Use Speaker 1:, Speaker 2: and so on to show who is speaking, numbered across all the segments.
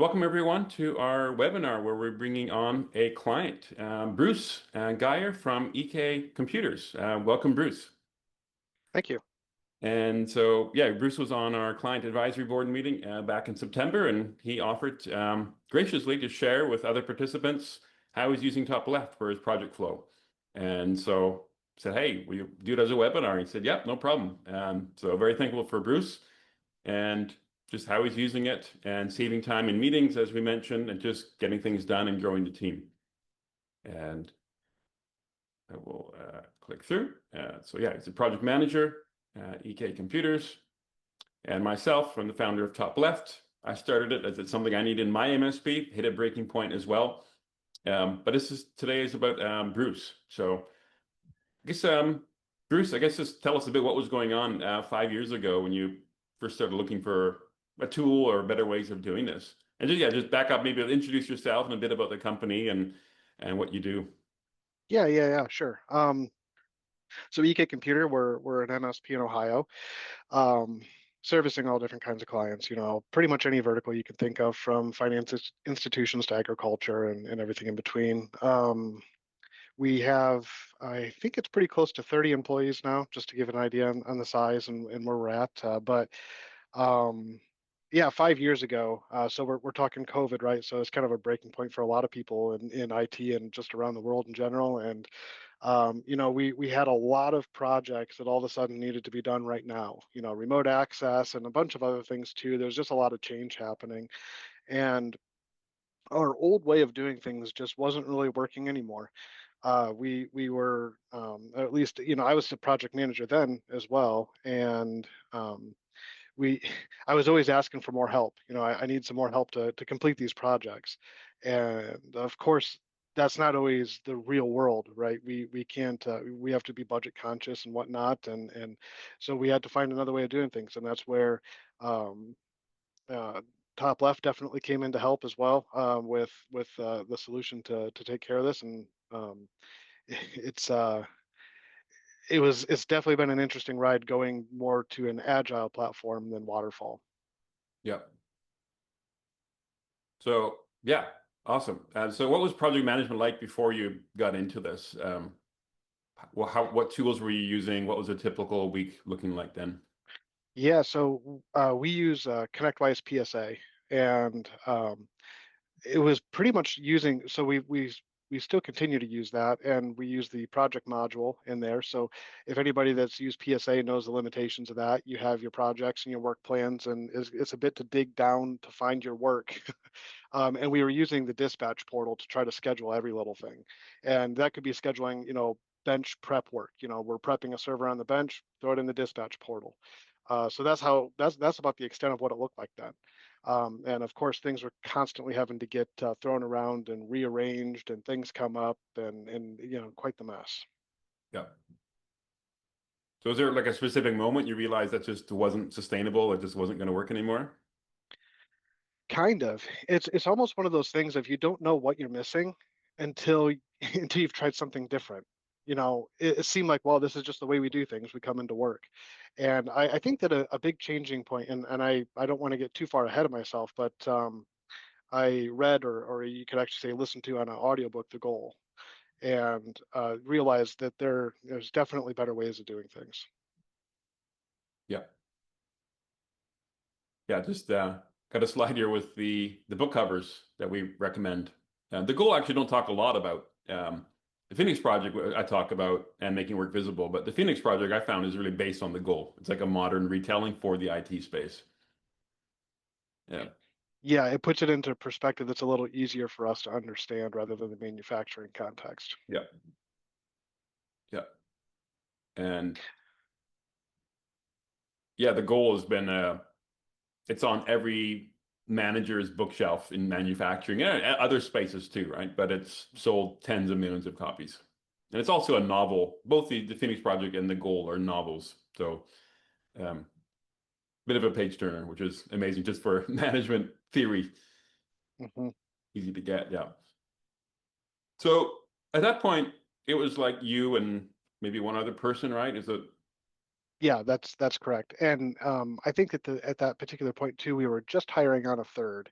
Speaker 1: Welcome everyone to our webinar where we're bringing on a client, Bruce Geyer from EK Computers. Welcome, Bruce.
Speaker 2: Thank you.
Speaker 1: And so, yeah, Bruce was on our client advisory board meeting back in September, and he offered graciously to share with other participants how he's using TopLeft for his project flow. And so said, hey, will you do it as a webinar? He said, yep, no problem. So very thankful for Bruce and just how he's using it and saving time in meetings, as we mentioned, and just getting things done and growing the team. And I will click through. So yeah, he's a project manager, EK Computers, and myself, I'm the founder of TopLeft. I started it as it's something I needed in my MSP, hit a breaking point as well. But today is about Bruce. So I guess, Bruce, I guess just tell us a bit what was going on 5 years ago when you first started looking for a tool or better ways of doing this. And just back up, maybe introduce yourself and a bit about the company and what you do.
Speaker 2: Yeah, sure. So EK Computer, we're an MSP in Ohio, servicing all different kinds of clients. Pretty much any vertical you can think of, from finance institutions to agriculture and everything in between. We have, I think it's pretty close to 30 employees now, just to give an idea on the size and where we're at. Yeah, 5 years ago. So we're talking COVID, right? So it's kind of a breaking point for a lot of people in IT and just around the world in general. And we had a lot of projects that all of a sudden needed to be done right now. Remote access and a bunch of other things too. There's just a lot of change happening, and our old way of doing things just wasn't really working anymore. We were, at least, I was the project manager then as well, and we I was always asking for more help. I need some more help to complete these projects. And of course, that's not always the real world, right? We can't, we have to be budget conscious and whatnot. And so we had to find another way of doing things. And that's where um, uh, TopLeft definitely came in to help as well, with the solution to take care of this. And it's it's definitely been an interesting ride, going more to an agile platform than waterfall.
Speaker 1: Yeah. So yeah, awesome. So what was project management like before you got into this? What tools were you using? What was a typical week looking like then?
Speaker 2: Yeah, so we use ConnectWise PSA, and it was pretty much using. So we still continue to use that, and we use the project module in there. So if anybody that's used PSA knows the limitations of that, you have your projects and your work plans, and it's a bit to dig down to find your work. And we were using the dispatch portal to try to schedule every little thing, and that could be scheduling, bench prep work. We're prepping a server on the bench, throw it in the dispatch portal. So that's about the extent of what it looked like then. And of course, things were constantly having to get thrown around and rearranged, and things come up, and quite the mess.
Speaker 1: Yeah. So is there like a specific moment you realized that just wasn't sustainable? It just wasn't going to work anymore?
Speaker 2: Kind of. It's almost one of those things of, you don't know what you're missing until until you've tried something different. It seemed like, well, this is just the way we do things. We come into work. And I think that a big changing point, and I don't want to get too far ahead of myself, but I read, or you could actually say listen to on an audiobook, The Goal, and realized that there's definitely better ways of doing things.
Speaker 1: Yeah. Yeah, just got a slide here with the book covers that we recommend. The goal actually don't talk a lot about. The Phoenix Project I talk about and making work visible, but the Phoenix Project I found is really based on the goal. It's like a modern retelling for the IT space. Yeah.
Speaker 2: Yeah, it puts it into perspective that's a little easier for us to understand, rather than the manufacturing context.
Speaker 1: Yeah. Yeah. And yeah, the goal has been it's on every manager's bookshelf in manufacturing and other spaces too, right? But it's sold tens of millions of copies. And it's also a novel. Both the Phoenix Project and the Goal are novels. So bit of a page turner, which is amazing just for management theory.
Speaker 2: Mm-hmm.
Speaker 1: Easy to get, yeah. So at that point, it was like you and maybe one other person, right? Is it?
Speaker 2: Yeah, that's correct. And I think at that particular point too, we were just hiring on a third.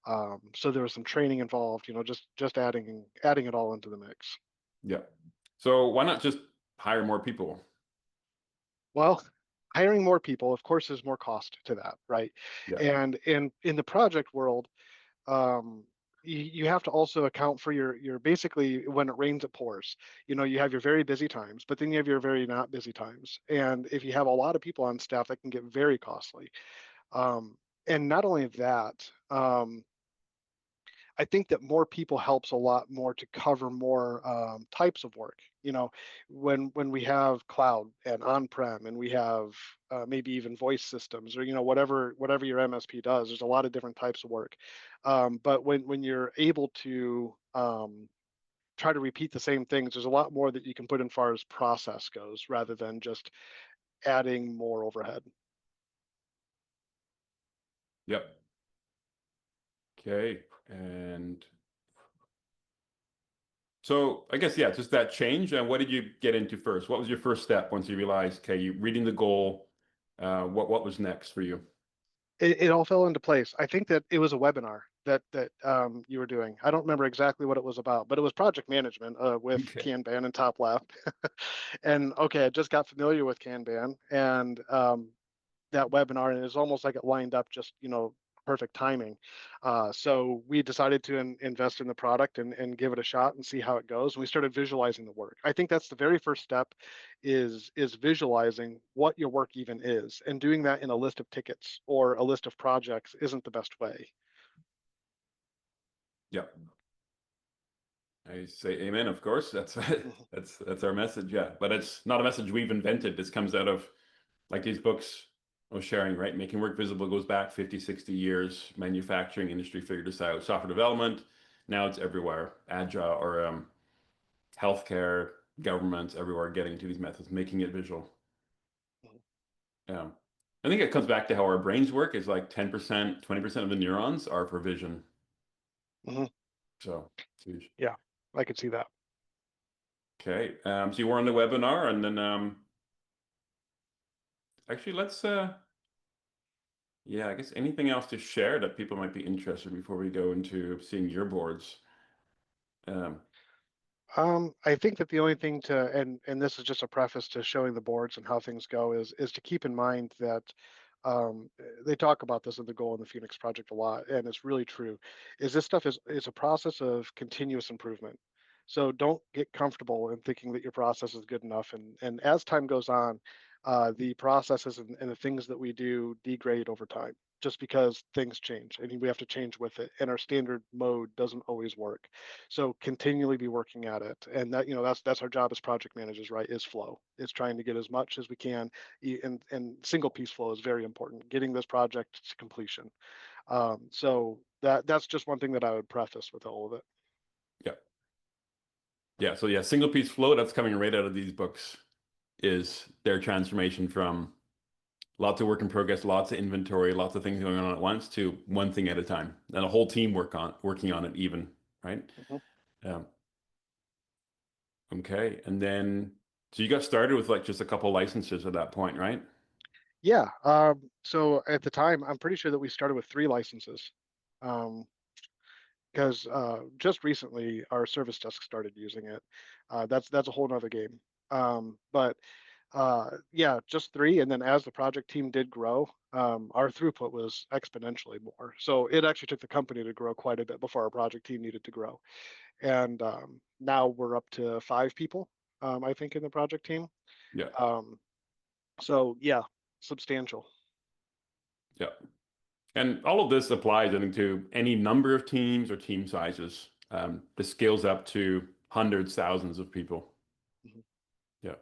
Speaker 2: So there was some training involved, just adding it all into the mix.
Speaker 1: Yeah. So why not just hire more people?
Speaker 2: Well, hiring more people, of course, is more cost to that, right?
Speaker 1: Yeah.
Speaker 2: And in the project world, um, you have to also account for your basically when it rains, it pours. You have your very busy times, but then you have your very not busy times. And if you have a lot of people on staff, that can get very costly. Um, and not only that, I think that more people helps a lot more to cover more types of work. When we have cloud and on-prem, and we have maybe even voice systems, or whatever your MSP does. There's a lot of different types of work. But when you're able to try to repeat the same things, there's a lot more that you can put in far as process goes, rather than just adding more overhead.
Speaker 1: Yep. Okay. And so I guess, yeah, just that change. And what did you get into first? What was your first step once you realized, okay, you reading the goal, what was next for you?
Speaker 2: It all fell into place. I think that it was a webinar that you were doing. I don't remember exactly what it was about, but it was project management with
Speaker 1: Okay.
Speaker 2: Kanban and TopLeft. And okay, I just got familiar with Kanban, and that webinar, and it was almost like it lined up just perfect timing. So we decided to invest in the product and give it a shot and see how it goes. And we started visualizing the work. I think that's the very first step, is visualizing what your work even is, and doing that in a list of tickets or a list of projects isn't the best way.
Speaker 1: Yep. I say amen, of course. That's
Speaker 2: Mhm.
Speaker 1: that's our message, yeah. But it's not a message we've invented. This comes out of like these books I was sharing, right? Making Work Visible goes back 50, 60 years. Manufacturing industry figured this out. Software development, now it's everywhere. Agile or healthcare, governments, everywhere getting to these methods, making it visual. Yeah. I think it comes back to how our brains work is like 10%, 20% of the neurons are for vision.
Speaker 2: Mhm.
Speaker 1: So it's huge.
Speaker 2: Yeah, I could see that.
Speaker 1: Okay. So you were on the webinar and then actually let's yeah, I guess anything else to share that people might be interested before we go into seeing your boards. Um,
Speaker 2: I think that the only thing to, and this is just a preface to showing the boards and how things go, is to keep in mind that they talk about this in the Goal in the Phoenix Project a lot, and it's really true. Is this stuff is a process of continuous improvement. So don't get comfortable in thinking that your process is good enough, and as time goes on, the processes and the things that we do degrade over time, just because things change and we have to change with it, and our standard mode doesn't always work. So continually be working at it, and that's our job as project managers, right? Is flow. It's trying to get as much as we can, and single piece flow is very important. Getting this project to completion. So that's just one thing that I would preface with all of it.
Speaker 1: yeah. Yeah. So yeah, single piece flow, that's coming right out of these books, is their transformation from lots of work in progress, lots of inventory, lots of things going on at once to one thing at a time. And a whole team working on it even, right?
Speaker 2: Mhm.
Speaker 1: Um, okay. And then so you got started with like just a couple licenses at that point, right?
Speaker 2: Yeah. So at the time, I'm pretty sure that we started with 3 licenses. Um, because just recently our service desk started using it. That's a whole nother game. But yeah, just 3. And then as the project team did grow, our throughput was exponentially more. So it actually took the company to grow quite a bit before our project team needed to grow. And now we're up to 5 people, I think, in the project team.
Speaker 1: Yeah.
Speaker 2: Um, so yeah, substantial.
Speaker 1: Yeah. And all of this applies, I think, to any number of teams or team sizes. This scales up to hundreds, thousands of people.
Speaker 2: Mhm.
Speaker 1: Yeah.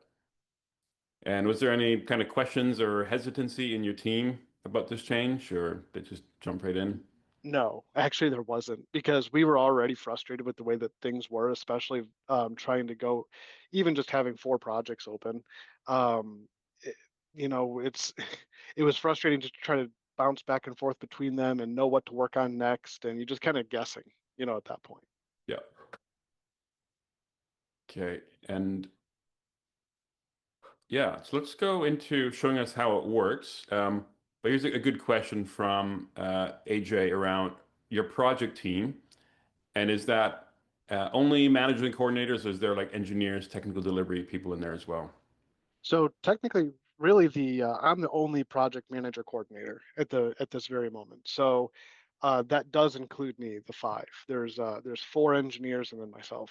Speaker 1: And was there any kind of questions or hesitancy in your team about this change, or they just jump right in?
Speaker 2: No, actually there wasn't, because we were already frustrated with the way that things were, especially trying to go, even just having 4 projects open. Um, it, it's it was frustrating to try to bounce back and forth between them and know what to work on next, and you're just kind of guessing, at that point.
Speaker 1: Yeah. Okay. And yeah, so let's go into showing us how it works. But here's a good question from AJ around your project team, and is that only management coordinators, or is there like engineers, technical delivery people in there as well?
Speaker 2: So technically, really, I'm the only project manager coordinator at this very moment. So that does include me, the five. There's 4 engineers and then myself.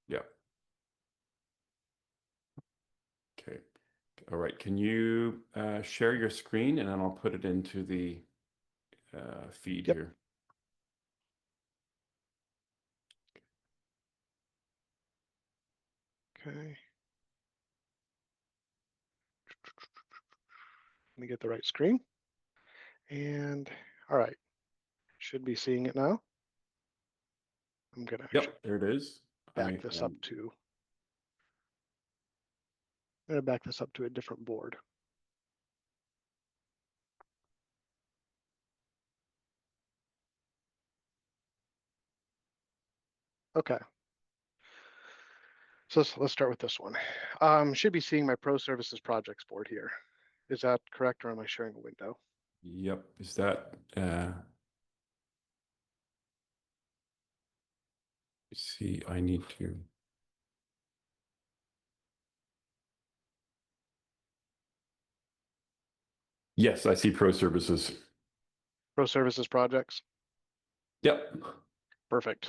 Speaker 1: Yeah. Okay. All right. Can you share your screen, and then I'll put it into the feed
Speaker 2: Yep.
Speaker 1: here.
Speaker 2: Okay. Let me get the right screen. And all right, should be seeing it now. I'm gonna actually
Speaker 1: Yep, there it is.
Speaker 2: back this up to. I'm gonna back this up to a different board. Okay. So let's start with this one. Should be seeing my Pro Services projects board here. Is that correct, or am I sharing a window?
Speaker 1: Yep. Is that see, I need to. Yes, I see Pro Services.
Speaker 2: Pro Services projects.
Speaker 1: Yep.
Speaker 2: Perfect.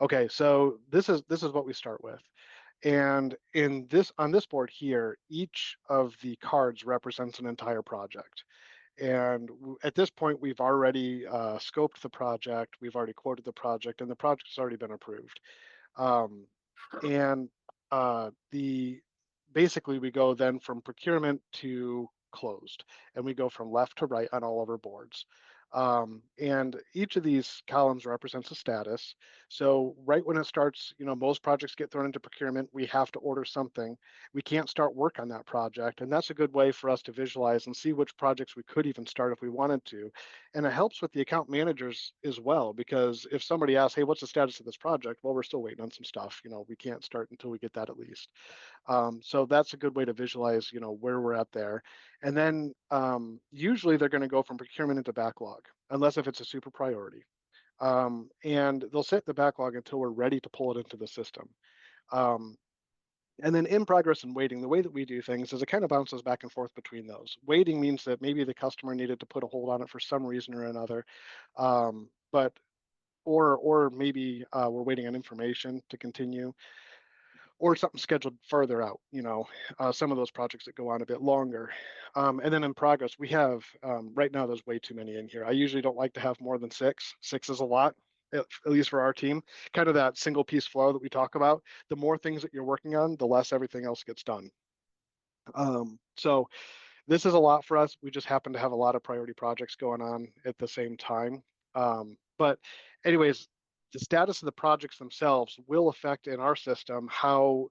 Speaker 2: Okay, so this is what we start with. And on this board here, each of the cards represents an entire project. And at this point, we've already scoped the project, we've already quoted the project, and the project has already been approved. And basically we go then from procurement to closed, and we go from left to right on all of our boards. And each of these columns represents a status. So right when it starts, most projects get thrown into procurement, we have to order something. We can't start work on that project. And that's a good way for us to visualize and see which projects we could even start if we wanted to. And it helps with the account managers as well, because if somebody asks, hey, what's the status of this project? Well, we're still waiting on some stuff. We can't start until we get that at least. So that's a good way to visualize, where we're at there. And then usually they're going to go from procurement into backlog, unless if it's a super priority. And they'll sit the backlog until we're ready to pull it into the system. And then in progress and waiting, the way that we do things is it kind of bounces back and forth between those. Waiting means that maybe the customer needed to put a hold on it for some reason or another. Or maybe we're waiting on information to continue, or something scheduled further out, some of those projects that go on a bit longer. And then in progress, we have, right now, there's way too many in here. I usually don't like to have more than 6. 6 is a lot, at least for our team. Kind of that single piece flow that we talk about. The more things that you're working on, the less everything else gets done. So this is a lot for us. We just happen to have a lot of priority projects going on at the same time. But anyways, the status of the projects themselves will affect in our system how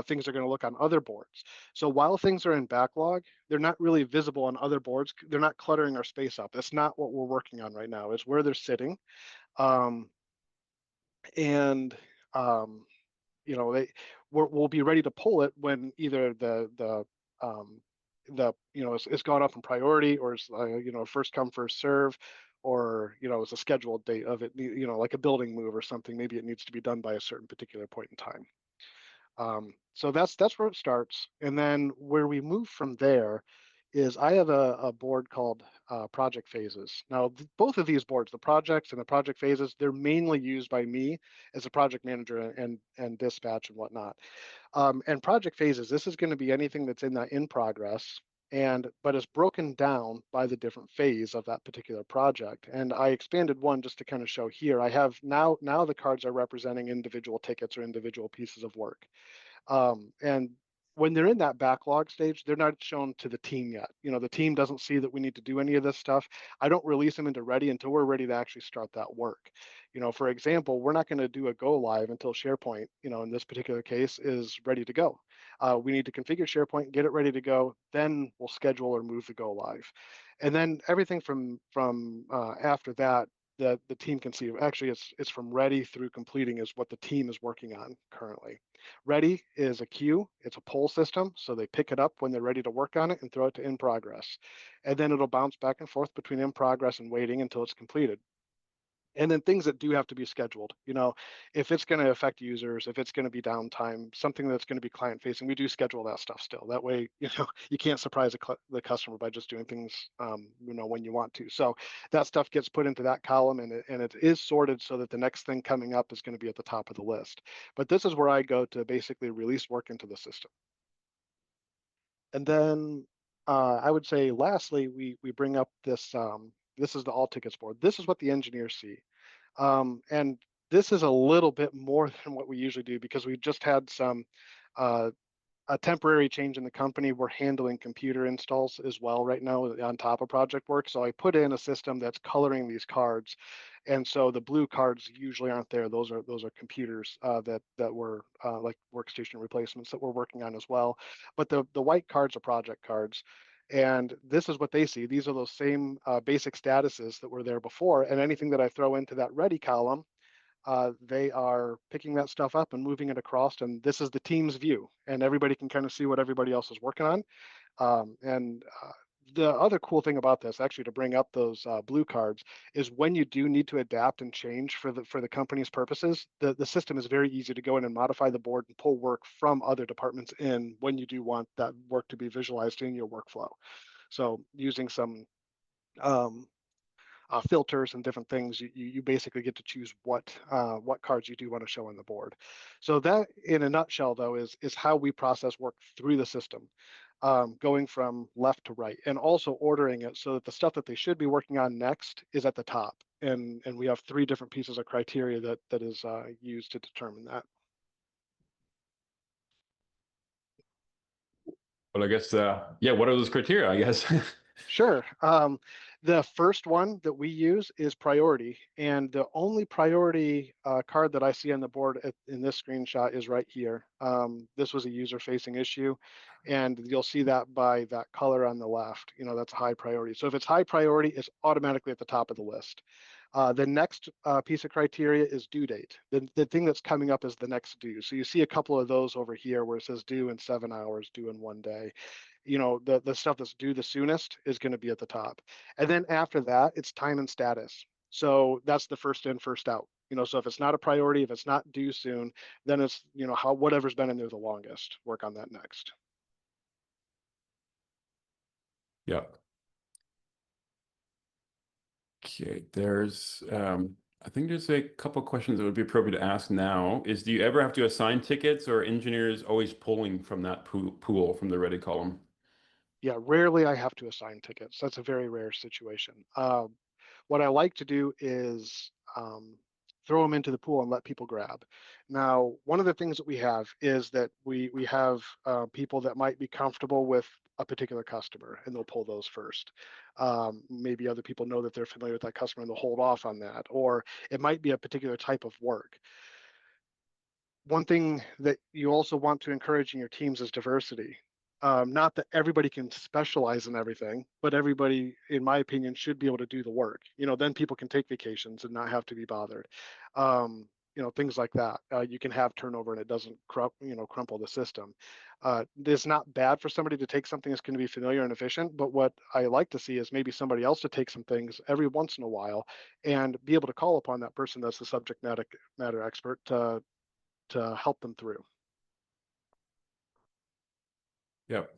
Speaker 2: things are going to look on other boards. So while things are in backlog, they're not really visible on other boards. They're not cluttering our space up. That's not what we're working on right now. It's where they're sitting. And we'll be ready to pull it when either it's gone up in priority, or it's first come first serve, or it's a scheduled date of it, like a building move or something. Maybe it needs to be done by a certain particular point in time. So that's where it starts. And then where we move from there is I have a board called project phases. Now, both of these boards, the projects and the project phases, they're mainly used by me as a project manager and dispatch and whatnot. And project phases, this is going to be anything that's in that in progress, but it's broken down by the different phase of that particular project. And I expanded one just to kind of show here. I have now the cards are representing individual tickets or individual pieces of work. And when they're in that backlog stage, they're not shown to the team yet. The team doesn't see that we need to do any of this stuff. I don't release them into ready until we're ready to actually start that work. For example, we're not going to do a go live until SharePoint, in this particular case, is ready to go. We need to configure SharePoint, get it ready to go, then we'll schedule or move the go live. And then everything from after that, the team can see. Actually, it's from ready through completing is what the team is working on currently. Ready is a queue. It's a poll system, so they pick it up when they're ready to work on it and throw it to in progress. And then it'll bounce back and forth between in progress and waiting until it's completed. And then things that do have to be scheduled, if it's going to affect users, if it's going to be downtime, something that's going to be client facing, we do schedule that stuff still. That way, you can't surprise the customer by just doing things, when you want to. So that stuff gets put into that column, and it is sorted so that the next thing coming up is going to be at the top of the list. But this is where I go to basically release work into the system. And then I would say, lastly, we bring up this. This is the all tickets board. This is what the engineers see. And this is a little bit more than what we usually do, because we've just had uh, a temporary change in the company. We're handling computer installs as well right now on top of project work. So I put in a system that's coloring these cards. And so the blue cards usually aren't there. Those are computers that were like workstation replacements that we're working on as well. But the white cards are project cards. And this is what they see. These are those same basic statuses that were there before. And anything that I throw into that ready column, they are picking that stuff up and moving it across. And this is the team's view. And everybody can kind of see what everybody else is working on. And the other cool thing about this, actually, to bring up those blue cards, is when you do need to adapt and change for the company's purposes, the system is very easy to go in and modify the board and pull work from other departments in when you do want that work to be visualized in your workflow. So using some um, filters and different things, you basically get to choose what cards you do want to show on the board. So that, in a nutshell, though, is how we process work through the system, going from left to right, and also ordering it so that the stuff that they should be working on next is at the top. And we have 3 different pieces of criteria that is used to determine that.
Speaker 1: Well, I guess, yeah, what are those criteria, I guess?
Speaker 2: Sure. The first one that we use is priority, and the only priority card that I see on the board in this screenshot is right here. This was a user-facing issue, and you'll see that by that color on the left. That's a high priority. So if it's high priority, it's automatically at the top of the list. The next piece of criteria is due date. The thing that's coming up is the next due. So you see a couple of those over here where it says due in 7 hours, due in 1 day. The stuff that's due the soonest is going to be at the top. And then after that, it's time and status. So that's the first in, first out. So if it's not a priority, if it's not due soon, then it's, whatever's been in there the longest, work on that next.
Speaker 1: Yeah. Okay, I think there's a couple questions that would be appropriate to ask now. Do you ever have to assign tickets, or are engineers always pulling from that pool from the ready column?
Speaker 2: Yeah, rarely I have to assign tickets. That's a very rare situation. What I like to do is throw them into the pool and let people grab. Now, one of the things that we have is that we have people that might be comfortable with a particular customer, and they'll pull those first. Maybe other people know that they're familiar with that customer, and they'll hold off on that. Or it might be a particular type of work. One thing that you also want to encourage in your teams is diversity. Not that everybody can specialize in everything, but everybody, in my opinion, should be able to do the work. Then people can take vacations and not have to be bothered. Things like that. You can have turnover and it doesn't crumple the system. It's not bad for somebody to take something that's going to be familiar and efficient, but what I like to see is maybe somebody else to take some things every once in a while and be able to call upon that person that's the subject matter expert to help them through.
Speaker 1: Yep.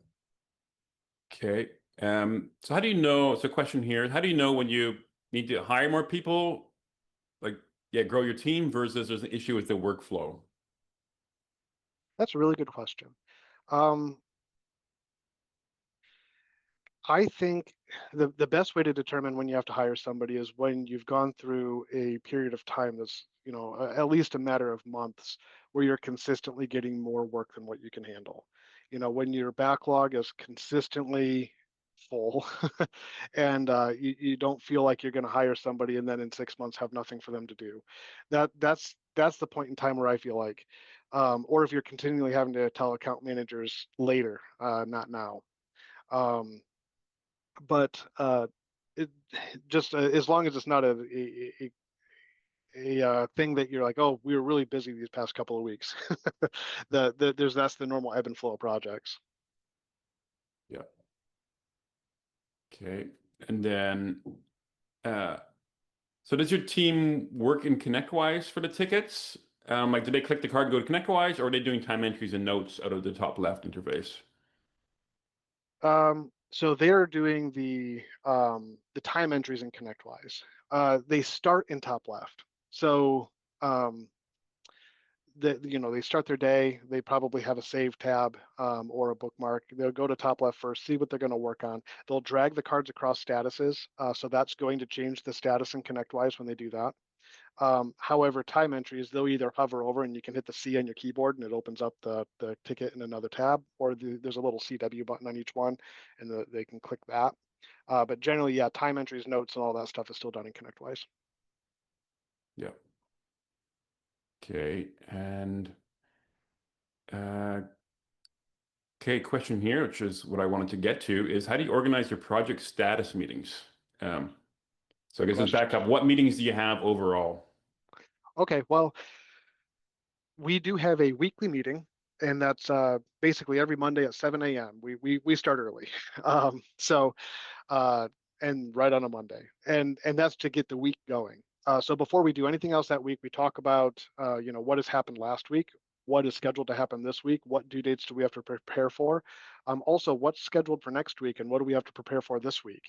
Speaker 1: Okay. So how do you know, so question here, how do you know when you need to hire more people, like, yeah, grow your team, versus there's an issue with the workflow?
Speaker 2: That's a really good question. Um, I think the best way to determine when you have to hire somebody is when you've gone through a period of time that's, at least a matter of months, where you're consistently getting more work than what you can handle. When your backlog is consistently full and you don't feel like you're going to hire somebody and then in 6 months have nothing for them to do. That's the point in time where I feel like, or if you're continually having to tell account managers later, not now. Um, but it just as long as it's not a thing that you're like, oh, we were really busy these past couple of weeks. That's the normal ebb and flow of projects.
Speaker 1: Yeah. Okay. And then, So does your team work in ConnectWise for the tickets? Like, do they click the card and go to ConnectWise, or are they doing time entries and notes out of the top left interface?
Speaker 2: So they're doing the time entries in ConnectWise. They start in top left. So um, they start their day. They probably have a save tab or a bookmark. They'll go to top left first, see what they're going to work on. They'll drag the cards across statuses. So that's going to change the status in ConnectWise when they do that. However, time entries, they'll either hover over and you can hit the C on your keyboard and it opens up the ticket in another tab, or there's a little CW button on each one and they can click that. But generally, yeah, time entries, notes, and all that stuff is still done in ConnectWise.
Speaker 1: Yeah. Okay. And uh, okay, question here, which is what I wanted to get to, is how do you organize your project status meetings? So I
Speaker 2: Good
Speaker 1: guess let's
Speaker 2: question.
Speaker 1: back up. What meetings do you have overall?
Speaker 2: Okay, well, we do have a weekly meeting, and that's basically every Monday at 7 a.m. We start early, so uh, and right on a Monday, and that's to get the week going. So before we do anything else that week, we talk about what has happened last week, what is scheduled to happen this week, what due dates do we have to prepare for, also what's scheduled for next week, and what do we have to prepare for this week.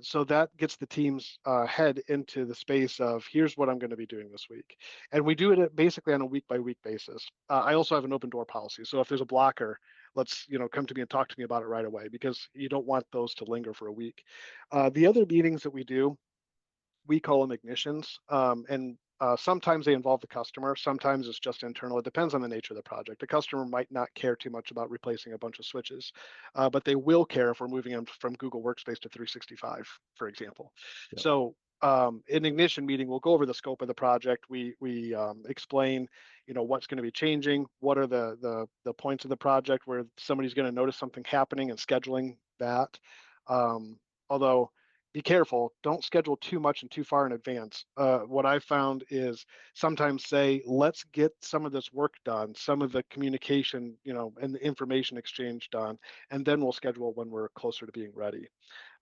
Speaker 2: So that gets the team's head into the space of here's what I'm going to be doing this week, and we do it basically on a week by week basis. I also have an open door policy, so if there's a blocker, let's come to me and talk to me about it right away, because you don't want those to linger for a week. The other meetings that we do, we call them ignitions, and sometimes they involve the customer, sometimes it's just internal. It depends on the nature of the project. The customer might not care too much about replacing a bunch of switches, but they will care if we're moving them from Google Workspace to 365, for example.
Speaker 1: Yeah.
Speaker 2: So an ignition meeting, we'll go over the scope of the project. We explain what's going to be changing, what are the points of the project where somebody's going to notice something happening, and scheduling that. Although be careful, don't schedule too much and too far in advance. What I've found is sometimes say, let's get some of this work done, some of the communication, and the information exchange done, and then we'll schedule when we're closer to being ready.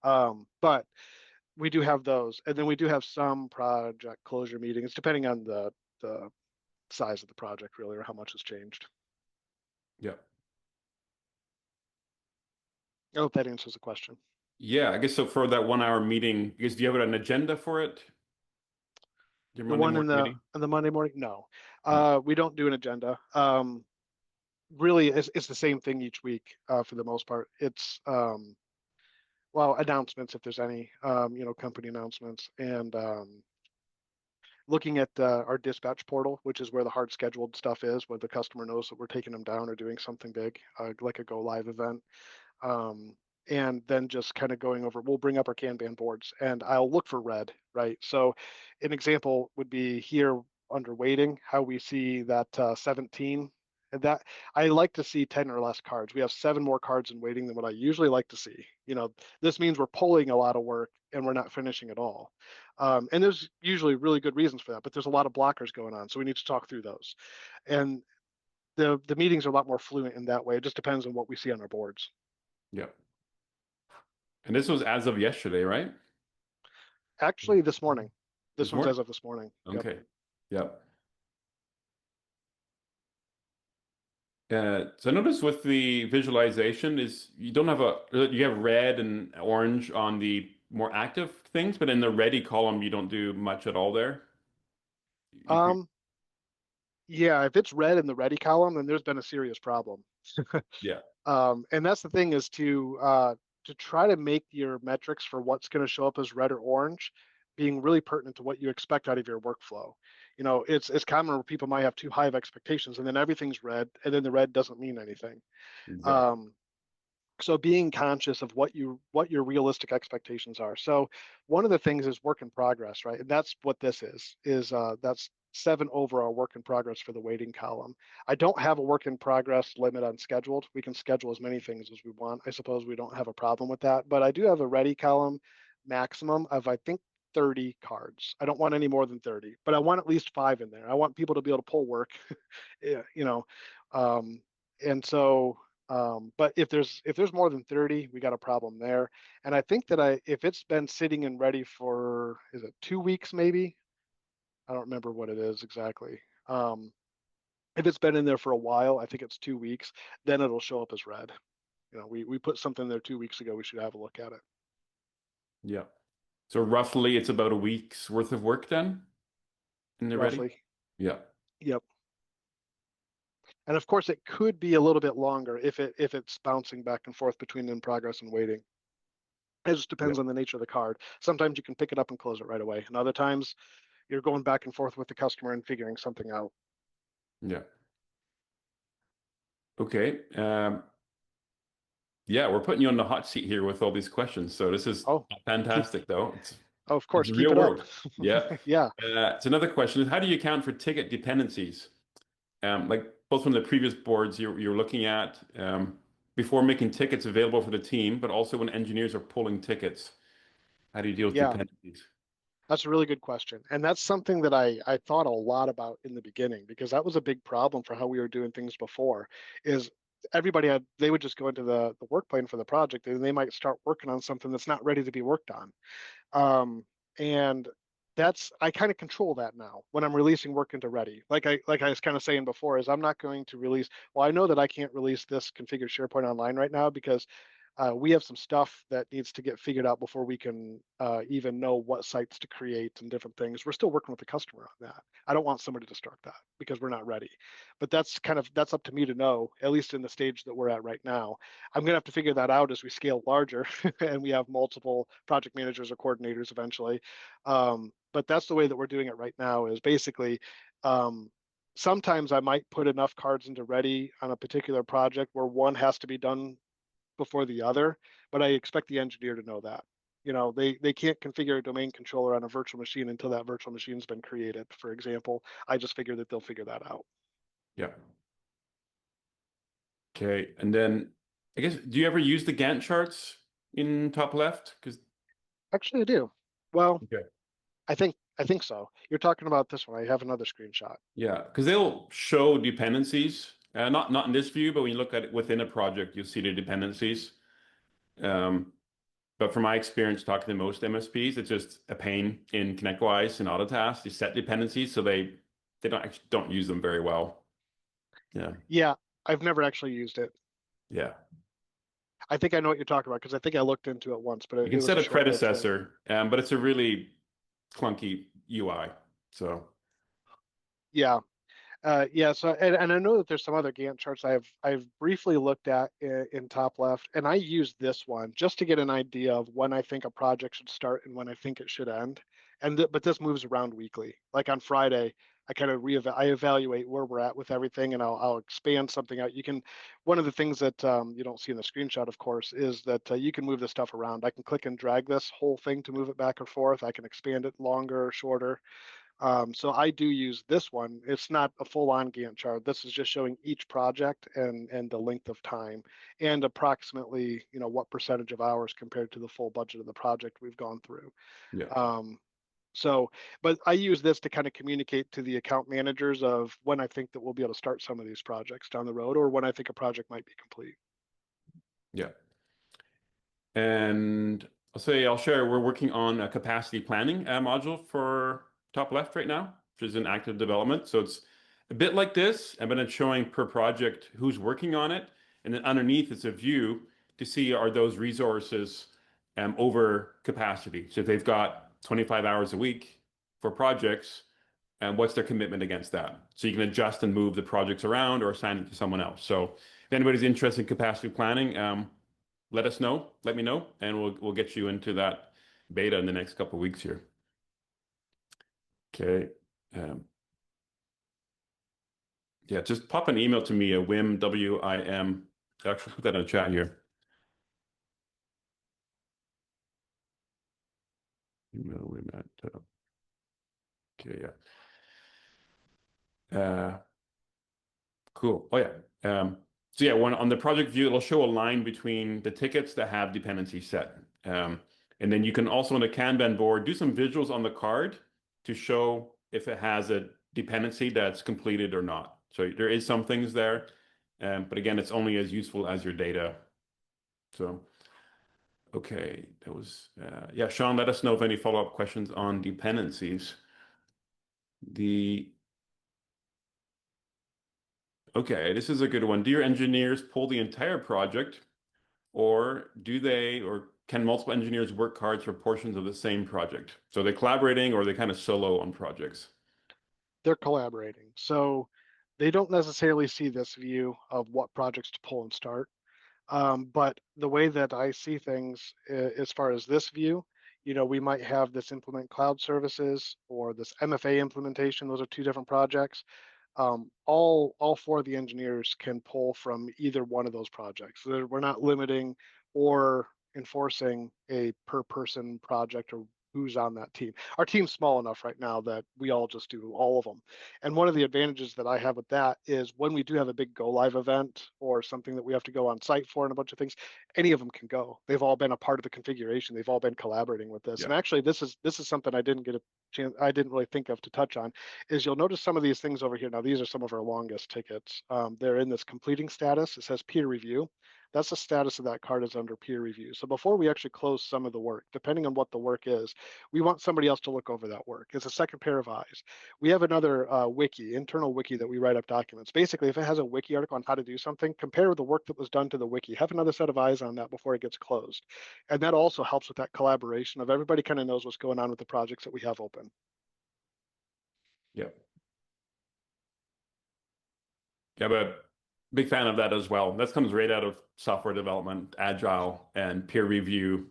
Speaker 2: But we do have those, and then we do have some project closure meetings, depending on the size of the project, really, or how much has changed.
Speaker 1: Yeah.
Speaker 2: I hope that answers the question.
Speaker 1: Yeah, I guess so for that 1 hour meeting, I guess do you have an agenda for it? Your
Speaker 2: The
Speaker 1: Monday
Speaker 2: one
Speaker 1: morning meeting?
Speaker 2: in the Monday morning, no,
Speaker 1: No.
Speaker 2: we don't do an agenda. Really, it's the same thing each week for the most part. It's well, announcements if there's any, company announcements, and looking at our dispatch portal, which is where the hard scheduled stuff is, where the customer knows that we're taking them down or doing something big, like a go live event. Um, and then just kind of going over, we'll bring up our Kanban boards and I'll look for red, right? So an example would be here under waiting, how we see that 17. And that I like to see 10 or less cards. We have 7 more cards in waiting than what I usually like to see. This means we're pulling a lot of work and we're not finishing at all. And there's usually really good reasons for that, but there's a lot of blockers going on. So we need to talk through those. And the meetings are a lot more fluent in that way. It just depends on what we see on our boards.
Speaker 1: Yeah. And this was as of yesterday, right?
Speaker 2: Actually, this morning. This
Speaker 1: This
Speaker 2: one's
Speaker 1: morning?
Speaker 2: as of this morning. Yep.
Speaker 1: Okay. Yeah. So I noticed with the visualization is you don't have you have red and orange on the more active things, but in the ready column, you don't do much at all there. You
Speaker 2: Um, yeah, if it's red in the ready column, then there's been a serious problem.
Speaker 1: yeah.
Speaker 2: And that's the thing, is to try to make your metrics for what's going to show up as red or orange being really pertinent to what you expect out of your workflow. It's common where people might have too high of expectations and then everything's red and then the red doesn't mean anything.
Speaker 1: Exactly.
Speaker 2: Um, so being conscious of what your realistic expectations are. So one of the things is work in progress, right? And that's what this is that's 7 overall work in progress for the waiting column. I don't have a work in progress limit on scheduled. We can schedule as many things as we want. I suppose we don't have a problem with that, but I do have a ready column maximum of, I think, 30 cards. I don't want any more than 30, but I want at least 5 in there. I want people to be able to pull work. Yeah, um, and so But if there's more than 30, we got a problem there. And I think that if it's been sitting and ready for, is it 2 weeks maybe? I don't remember what it is exactly. If it's been in there for a while, I think it's 2 weeks, then it'll show up as red. We put something there 2 weeks ago, we should have a look at it.
Speaker 1: Yeah. So roughly it's about a week's worth of work then, and they're ready?
Speaker 2: Roughly.
Speaker 1: Yeah.
Speaker 2: Yep. And of course, it could be a little bit longer if it's bouncing back and forth between in progress and waiting. It just
Speaker 1: Yeah.
Speaker 2: depends on the nature of the card. Sometimes you can pick it up and close it right away, and other times you're going back and forth with the customer and figuring something out.
Speaker 1: Yeah. Okay. Yeah, we're putting you on the hot seat here with all these questions. So this is
Speaker 2: Oh,
Speaker 1: fantastic, though.
Speaker 2: of
Speaker 1: It's
Speaker 2: course,
Speaker 1: the
Speaker 2: keep
Speaker 1: real
Speaker 2: it up.
Speaker 1: world. Yeah.
Speaker 2: Yeah.
Speaker 1: It's another question. How do you account for ticket dependencies? Like both from the previous boards you're looking at before making tickets available for the team, but also when engineers are pulling tickets. How do you deal with
Speaker 2: Yeah.
Speaker 1: dependencies?
Speaker 2: That's a really good question. And that's something that I thought a lot about in the beginning, because that was a big problem for how we were doing things before, is they would just go into the work plan for the project, and they might start working on something that's not ready to be worked on. And I kind of control that now when I'm releasing work into ready. Like I was kind of saying before, is I'm not going to release, well, I know that I can't release this configured SharePoint online right now because we have some stuff that needs to get figured out before we can even know what sites to create and different things. We're still working with the customer on that. I don't want somebody to start that because we're not ready. But that's up to me to know, at least in the stage that we're at right now. I'm going to have to figure that out as we scale larger and we have multiple project managers or coordinators eventually. But that's the way that we're doing it right now, is basically sometimes I might put enough cards into ready on a particular project where one has to be done before the other, but I expect the engineer to know that. They can't configure a domain controller on a virtual machine until that virtual machine's been created, for example. I just figure that they'll figure that out.
Speaker 1: Yeah. Okay. And then I guess, do you ever use the Gantt charts in TopLeft? Because
Speaker 2: Actually, I do. Well,
Speaker 1: okay.
Speaker 2: I think so. You're talking about this one. I have another screenshot.
Speaker 1: Yeah, because they'll show dependencies. Not in this view, but when you look at it within a project, you'll see the dependencies. Um, but from my experience talking to most MSPs, it's just a pain in ConnectWise and Autotask to set dependencies, so they don't use them very well. Yeah.
Speaker 2: Yeah, I've never actually used it.
Speaker 1: Yeah.
Speaker 2: I think I know what you're talking about because I think I looked into it once, but
Speaker 1: You
Speaker 2: it
Speaker 1: can
Speaker 2: was
Speaker 1: set
Speaker 2: a
Speaker 1: a
Speaker 2: short-lived thing.
Speaker 1: predecessor, but it's a really clunky UI. So
Speaker 2: Yeah. So and I know that there's some other Gantt charts I've briefly looked at in TopLeft, and I use this one just to get an idea of when I think a project should start and when I think it should end. But this moves around weekly. Like on Friday, I kind of I evaluate where we're at with everything, and I'll expand something out. One of the things that you don't see in the screenshot, of course, is that you can move this stuff around. I can click and drag this whole thing to move it back and forth. I can expand it longer, shorter. So I do use this one. It's not a full-on Gantt chart. This is just showing each project and the length of time and approximately, what percentage of hours compared to the full budget of the project we've gone through.
Speaker 1: yeah,
Speaker 2: Um, but I use this to kind of communicate to the account managers of when I think that we'll be able to start some of these projects down the road, or when I think a project might be complete.
Speaker 1: yeah. And I'll share, we're working on a capacity planning module for TopLeft right now, which is in active development. So it's a bit like this, but it's showing per project who's working on it. And then underneath it's a view to see are those resources over capacity. So if they've got 25 hours a week for projects, and what's their commitment against that? So you can adjust and move the projects around or assign it to someone else. So if anybody's interested in capacity planning, let us know, let me know, and we'll get you into that beta in the next couple of weeks here. Okay. Yeah, just pop an email to me at Wim, W-I-M. Actually, put that in the chat here. Email Wim at, okay, yeah. Cool. Oh, yeah. So yeah, on the project view, it'll show a line between the tickets that have dependencies set. And then you can also on the Kanban board do some visuals on the card to show if it has a dependency that's completed or not. So there is some things there. But again, it's only as useful as your data. So, okay, that was, yeah, Sean, let us know if any follow-up questions on dependencies. Okay, this is a good one. Do your engineers pull the entire project, or can multiple engineers work hard for portions of the same project? So they're collaborating, or are they kind of solo on projects?
Speaker 2: They're collaborating. So they don't necessarily see this view of what projects to pull and start. But the way that I see things as far as this view, we might have this implement cloud services or this MFA implementation. Those are two different projects. All four of the engineers can pull from either one of those projects. So we're not limiting or enforcing a per person project or who's on that team. Our team's small enough right now that we all just do all of them. And one of the advantages that I have with that is when we do have a big go live event or something that we have to go on site for and a bunch of things, any of them can go. They've all been a part of the configuration. They've all been collaborating with this.
Speaker 1: Yeah.
Speaker 2: And actually, this is something I didn't get a chance, I didn't really think of to touch on, is you'll notice some of these things over here. Now, these are some of our longest tickets. They're in this completing status. It says peer review. That's the status of that card is under peer review. So before we actually close some of the work, depending on what the work is, we want somebody else to look over that work. It's a second pair of eyes. We have another internal wiki that we write up documents. Basically, if it has a wiki article on how to do something, compare the work that was done to the wiki. Have another set of eyes on that before it gets closed. And that also helps with that collaboration of everybody kind of knows what's going on with the projects that we have open.
Speaker 1: Yeah. Yeah, but big fan of that as well. That comes right out of software development, agile, and peer review,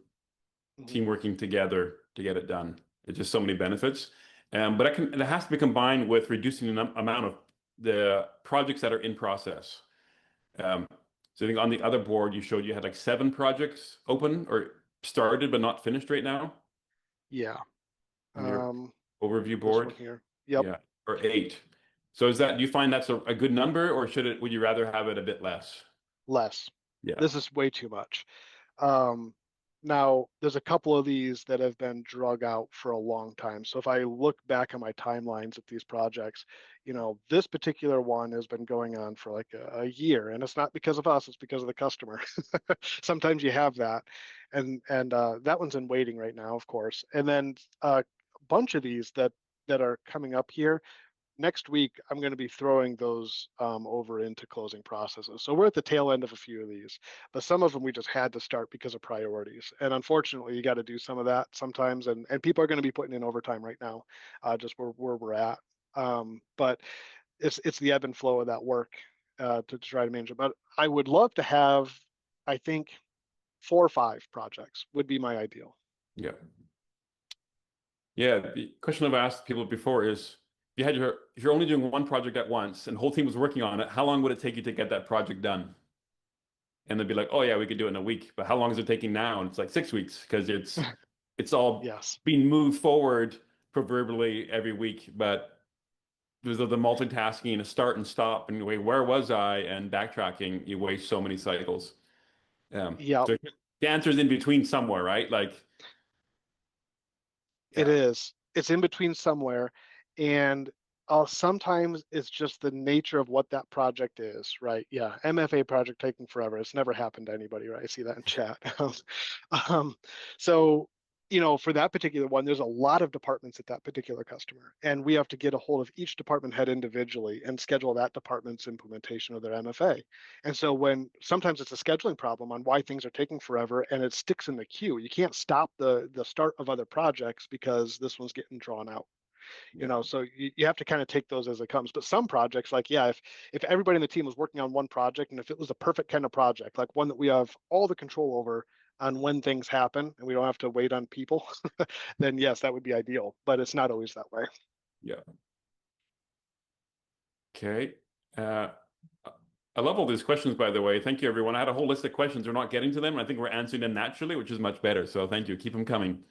Speaker 1: team working together to get it done. It's just so many benefits. But it has to be combined with reducing the amount of the projects that are in process. So I think on the other board, you showed you had like 7 projects open or started but not finished right now
Speaker 2: Yeah.
Speaker 1: on your overview
Speaker 2: This
Speaker 1: board.
Speaker 2: one here. Yep.
Speaker 1: Yeah, or 8. So do you find that's a good number, or would you rather have it a bit less?
Speaker 2: Less.
Speaker 1: Yeah.
Speaker 2: This is way too much. Now, there's a couple of these that have been drug out for a long time. So if I look back on my timelines at these projects, this particular one has been going on for like a year, and it's not because of us; it's because of the customer. Sometimes you have that, and that one's in waiting right now, of course. And then a bunch of these that are coming up here next week, I'm going to be throwing those over into closing processes. So we're at the tail end of a few of these, but some of them we just had to start because of priorities. And unfortunately, you got to do some of that sometimes. And people are going to be putting in overtime right now, just where we're at. But it's the ebb and flow of that work to try to manage it. But I would love to have, I think, 4 or 5 projects would be my ideal.
Speaker 1: Yeah. Yeah. The question I've asked people before is, if you're only doing one project at once and the whole team was working on it, how long would it take you to get that project done? And they'd be like, oh yeah, we could do it in a week. But how long is it taking now? And it's like 6 weeks because it's all
Speaker 2: Yes.
Speaker 1: being moved forward proverbially every week. But there's the multitasking, a start and stop, and wait, where was I? And backtracking, you waste so many cycles.
Speaker 2: Yeah.
Speaker 1: So the answer is in between somewhere, right? Like,
Speaker 2: It
Speaker 1: yeah,
Speaker 2: is. It's in between somewhere. And sometimes it's just the nature of what that project is, right? Yeah, MFA project taking forever. It's never happened to anybody, right? I see that in chat. um, so, for that particular one, there's a lot of departments at that particular customer. And we have to get a hold of each department head individually and schedule that department's implementation of their MFA. And so sometimes it's a scheduling problem on why things are taking forever and it sticks in the queue. You can't stop the start of other projects because this one's getting drawn out.
Speaker 1: yeah,
Speaker 2: So you have to kind of take those as it comes. But some projects, like, yeah, if everybody in the team was working on one project and if it was a perfect kind of project, like one that we have all the control over on when things happen and we don't have to wait on people, then yes, that would be ideal. But it's not always that way.
Speaker 1: yeah. Okay. I love all these questions, by the way. Thank you, everyone. I had a whole list of questions. We're not getting to them. And I think we're answering them naturally, which is much better. So thank you. Keep them coming.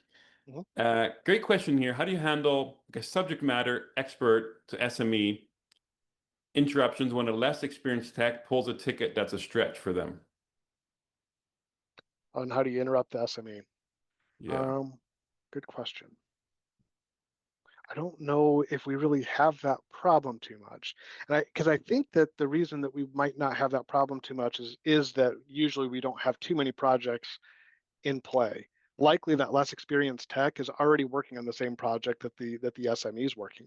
Speaker 2: Mhm.
Speaker 1: Great question here. How do you handle a subject matter expert to SME interruptions when a less experienced tech pulls a ticket that's a stretch for them?
Speaker 2: On how do you interrupt the SME?
Speaker 1: Yeah.
Speaker 2: Good question. I don't know if we really have that problem too much. And because I think that the reason that we might not have that problem too much is that usually we don't have too many projects in play. Likely that less experienced tech is already working on the same project that the SME is working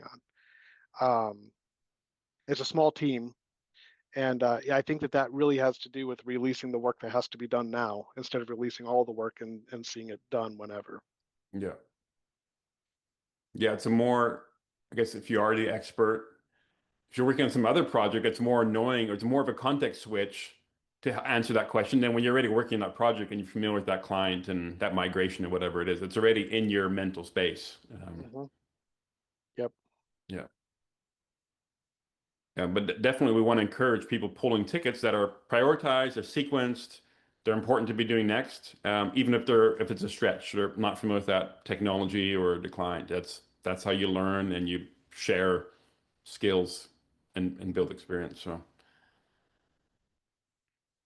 Speaker 2: on. It's a small team, and yeah, I think that that really has to do with releasing the work that has to be done now instead of releasing all the work and seeing it done whenever.
Speaker 1: Yeah. Yeah, it's a more, I guess if you are the expert, if you're working on some other project, it's more annoying or it's more of a context switch to answer that question. Then when you're already working on that project and you're familiar with that client and that migration or whatever it is, it's already in your mental space.
Speaker 2: Hmm. Yep.
Speaker 1: Yeah. Yeah, but definitely we want to encourage people pulling tickets that are prioritized, they're sequenced, they're important to be doing next, even if it's a stretch, they're not familiar with that technology or the client. That's how you learn and you share skills and build experience. So,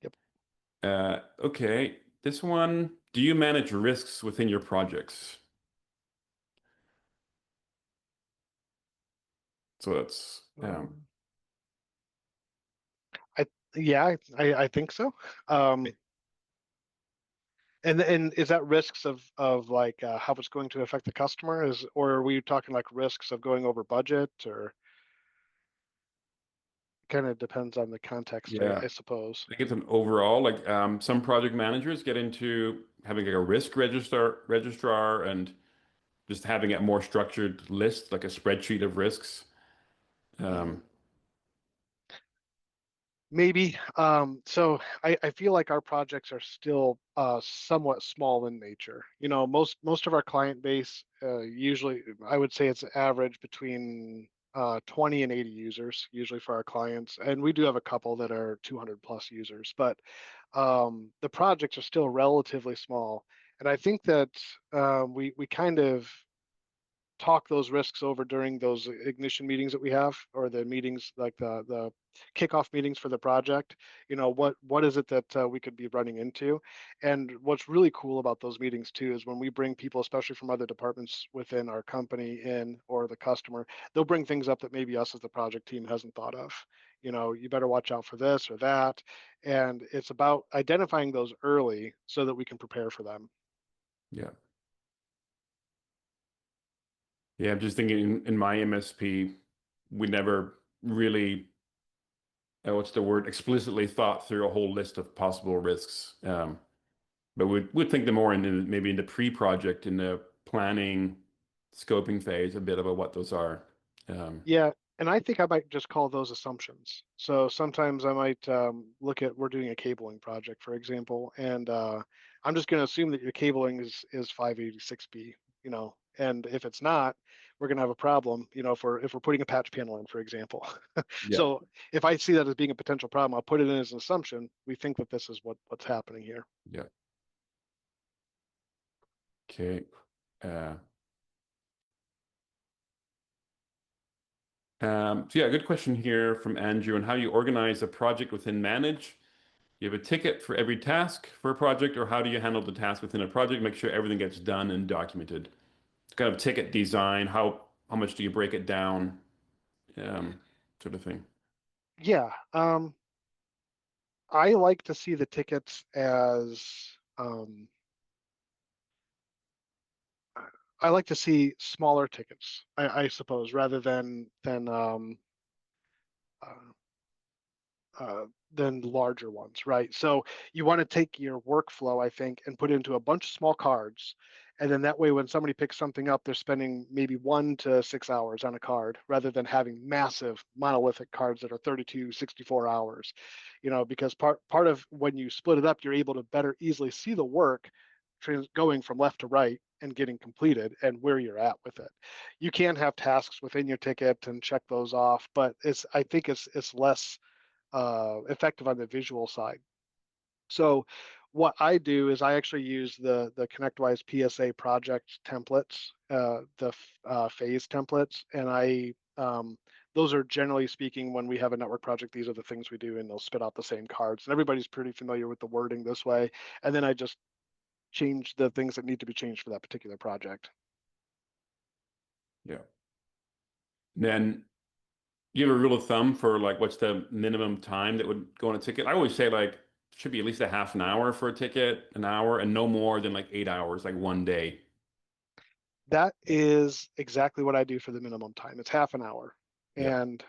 Speaker 2: Yep.
Speaker 1: okay, this one, do you manage risks within your projects? So that's
Speaker 2: Um, I yeah, I think so. Um, and is that risks of like how it's going to affect the customer? Is or are we talking like risks of going over budget, or kind of depends on the context,
Speaker 1: yeah.
Speaker 2: I suppose.
Speaker 1: I think it's an overall, like some project managers get into having like a risk registrar and just having a more structured list, like a spreadsheet of risks.
Speaker 2: Hmm.
Speaker 1: Um,
Speaker 2: Maybe. So I feel like our projects are still somewhat small in nature. You know, most of our client base usually, I would say it's average between 20 and 80 users, usually for our clients. And we do have a couple that are 200 plus users, but the projects are still relatively small. And I think that we kind of talk those risks over during those ignition meetings that we have, or the meetings like the kickoff meetings for the project. You know, what is it that we could be running into? And what's really cool about those meetings too is when we bring people, especially from other departments within our company in, or the customer, they'll bring things up that maybe us as the project team hasn't thought of. You know, you better watch out for this or that. And it's about identifying those early so that we can prepare for them.
Speaker 1: yeah. Yeah, I'm just thinking in my MSP, we never really, what's the word, explicitly thought through a whole list of possible risks. But we'd think the more maybe in the pre-project, in the planning, scoping phase, a bit about what those are. Um,
Speaker 2: Yeah, and I think I might just call those assumptions. So sometimes I might look at, we're doing a cabling project, for example, and I'm just going to assume that your cabling is 586B, you know, and if it's not, we're going to have a problem, you know, if we're putting a patch panel in, for example.
Speaker 1: yeah,
Speaker 2: So if I see that as being a potential problem, I'll put it in as an assumption. We think that this is what's happening here.
Speaker 1: yeah. Okay. Uh, so yeah, good question here from Andrew on how you organize a project within Manage. You have a ticket for every task for a project, or how do you handle the task within a project? Make sure everything gets done and documented. It's kind of ticket design. How much do you break it down? Sort of thing.
Speaker 2: Yeah, I like to see the tickets as um, I like to see smaller tickets, I suppose, rather uh, than larger ones, right? So you want to take your workflow, I think, and put it into a bunch of small cards. And then that way, when somebody picks something up, they're spending maybe 1 to 6 hours on a card rather than having massive monolithic cards that are 32, 64 hours. You know, because part of when you split it up, you're able to better easily see the work going from left to right and getting completed and where you're at with it. You can have tasks within your ticket and check those off, but I think it's less effective on the visual side. So what I do is I actually use the ConnectWise PSA project templates, phase templates, and those are generally speaking, when we have a network project, these are the things we do, and they'll spit out the same cards. And everybody's pretty familiar with the wording this way. And then I just change the things that need to be changed for that particular project.
Speaker 1: Yeah. Then you have a rule of thumb for like what's the minimum time that would go on a ticket? I always say like should be at least a half an hour for a ticket, an hour, and no more than like 8 hours, like one day.
Speaker 2: That is exactly what I do for the minimum time. It's half an hour,
Speaker 1: Yeah.
Speaker 2: and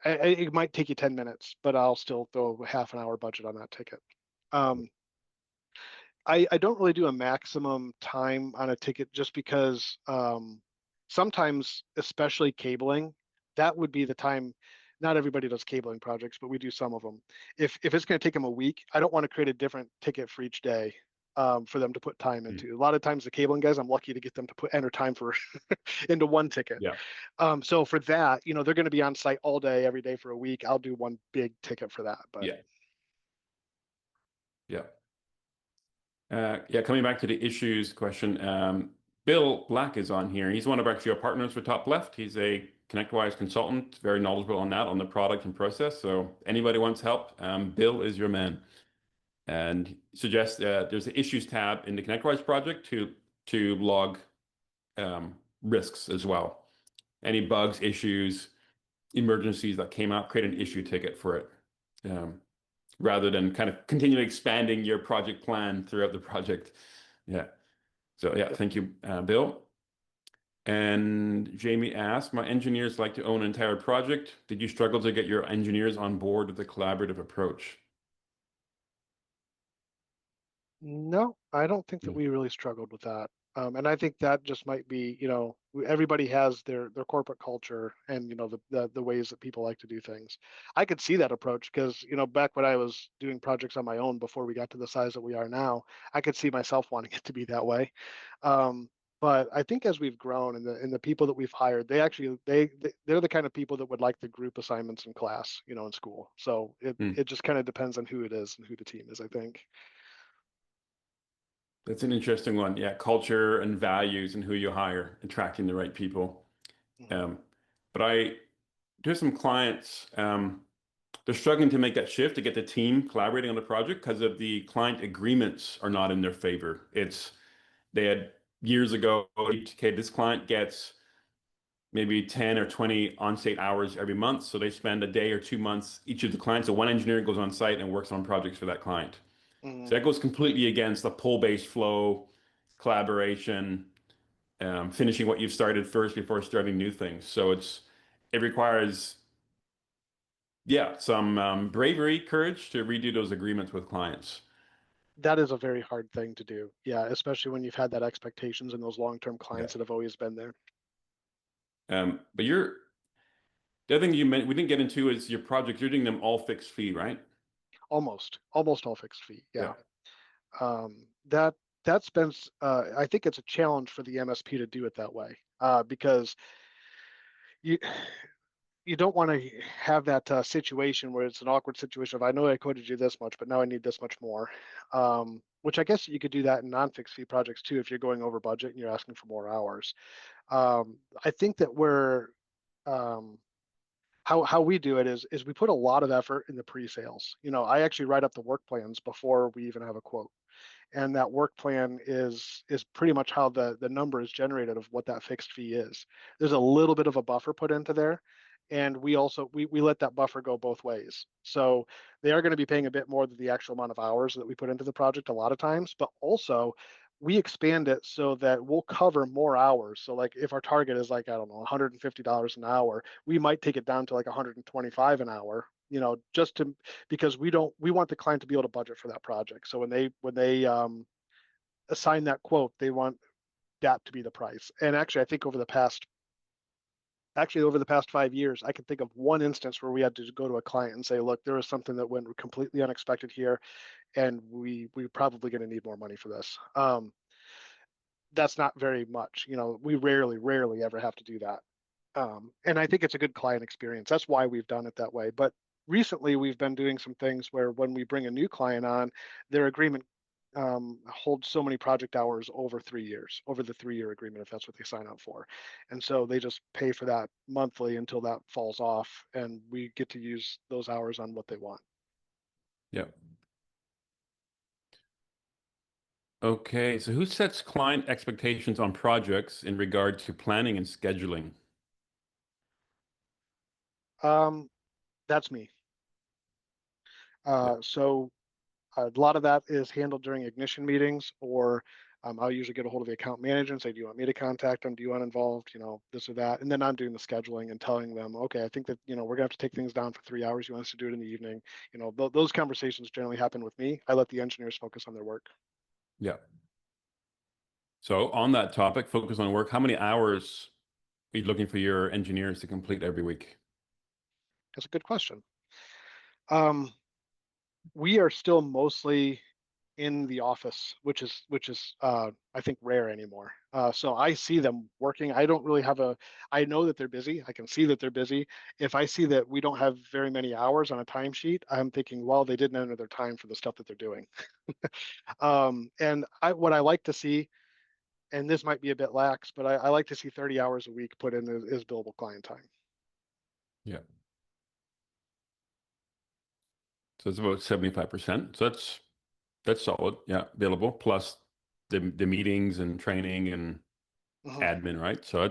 Speaker 2: it might take you 10 minutes, but I'll still throw a half an hour budget on that ticket. Um, I don't really do a maximum time on a ticket just because sometimes, especially cabling, that would be the time. Not everybody does cabling projects, but we do some of them. If it's going to take them a week, I don't want to create a different ticket for each day for them to put time
Speaker 1: Mm.
Speaker 2: into. A lot of times the cabling guys, I'm lucky to get them to enter time for into one ticket.
Speaker 1: Yeah.
Speaker 2: So for that, they're going to be on site all day, every day for a week. I'll do one big ticket for that. But
Speaker 1: Yeah. Yeah. Yeah, coming back to the issues question, Bill Black is on here. He's one of actually our partners for TopLeft. He's a ConnectWise consultant, very knowledgeable on that, on the product and process. So anybody wants help, Bill is your man. And suggests there's an issues tab in the ConnectWise project to log risks as well. Any bugs, issues, emergencies that came out, create an issue ticket for it. Rather than kind of continue expanding your project plan throughout the project. Yeah. So yeah,
Speaker 2: yep.
Speaker 1: thank you, Bill. And Jamie asked, my engineers like to own an entire project. Did you struggle to get your engineers on board with the collaborative approach?
Speaker 2: No, I don't think that
Speaker 1: Hmm.
Speaker 2: we really struggled with that. And I think that just might be, everybody has their corporate culture and the ways that people like to do things. I could see that approach because back when I was doing projects on my own before we got to the size that we are now, I could see myself wanting it to be that way. Um, but I think as we've grown and the people that we've hired, they're the kind of people that would like the group assignments in class, in school. So it
Speaker 1: Hmm.
Speaker 2: it just kind of depends on who it is and who the team is, I think.
Speaker 1: That's an interesting one. Yeah, culture and values and who you hire, attracting the right people.
Speaker 2: Mhm.
Speaker 1: Um, but I do have some clients, they're struggling to make that shift to get the team collaborating on the project because of the client agreements are not in their favor. They had years ago, okay, this client gets maybe 10 or 20 on-site hours every month. So they spend a day or 2 months, each of the clients. So one engineer goes on site and works on projects for that client. So
Speaker 2: Mhm.
Speaker 1: that goes completely against the pull-based flow, collaboration, finishing what you've started first before starting new things. So it requires, yeah, some bravery, courage to redo those agreements with clients.
Speaker 2: That is a very hard thing to do. Yeah, especially when you've had that expectations and those long-term
Speaker 1: Yeah.
Speaker 2: clients that have always been there.
Speaker 1: But the other thing we didn't get into is your project. You're doing them all fixed fee, right?
Speaker 2: Almost all fixed fee.
Speaker 1: Yeah.
Speaker 2: Yeah. That that's been I think it's a challenge for the MSP to do it that way because you you don't want to have that situation where it's an awkward situation of I know I quoted you this much, but now I need this much more. Which I guess you could do that in non-fixed fee projects too if you're going over budget and you're asking for more hours. I think that um, how we do it is we put a lot of effort in the pre-sales. I actually write up the work plans before we even have a quote, and that work plan is pretty much how the number is generated of what that fixed fee is. There's a little bit of a buffer put into there, and we let that buffer go both ways. So they are going to be paying a bit more than the actual amount of hours that we put into the project a lot of times, but also we expand it so that we'll cover more hours. So like if our target is like, I don't know, $150 an hour, we might take it down to like 125 an hour, just to because we want the client to be able to budget for that project. So when they assign that quote, they want that to be the price. And actually, I think over the past 5 years, I can think of one instance where we had to go to a client and say, look, there was something that went completely unexpected here, and we're probably going to need more money for this. That's not very much. We rarely ever have to do that. And I think it's a good client experience. That's why we've done it that way. But recently, we've been doing some things where when we bring a new client on, their agreement holds so many project hours over 3 years, over the 3-year agreement, if that's what they sign up for. And so they just pay for that monthly until that falls off, and we get to use those hours on what they want.
Speaker 1: Yeah. Okay, so who sets client expectations on projects in regard to planning and scheduling?
Speaker 2: That's me.
Speaker 1: Yeah.
Speaker 2: So a lot of that is handled during ignition meetings, or I'll usually get a hold of the account manager and say, do you want me to contact them? Do you want involved? This or that. And then I'm doing the scheduling and telling them, okay, I think that, we're gonna have to take things down for 3 hours. You want us to do it in the evening? Those conversations generally happen with me. I let the engineers focus on their work.
Speaker 1: Yeah. So on that topic, focus on work. How many hours are you looking for your engineers to complete every week?
Speaker 2: That's a good question. Um, we are still mostly in the office, which is I think rare anymore. So I see them working. I don't really have a. I know that they're busy. I can see that they're busy. If I see that we don't have very many hours on a timesheet, I'm thinking, well, they didn't enter their time for the stuff that they're doing. And what I like to see, and this might be a bit lax, but I like to see 30 hours a week put in as billable client time.
Speaker 1: Yeah. So it's about 75%. So that's solid. Yeah, available. Plus the meetings and training and
Speaker 2: Mhm.
Speaker 1: admin, right? So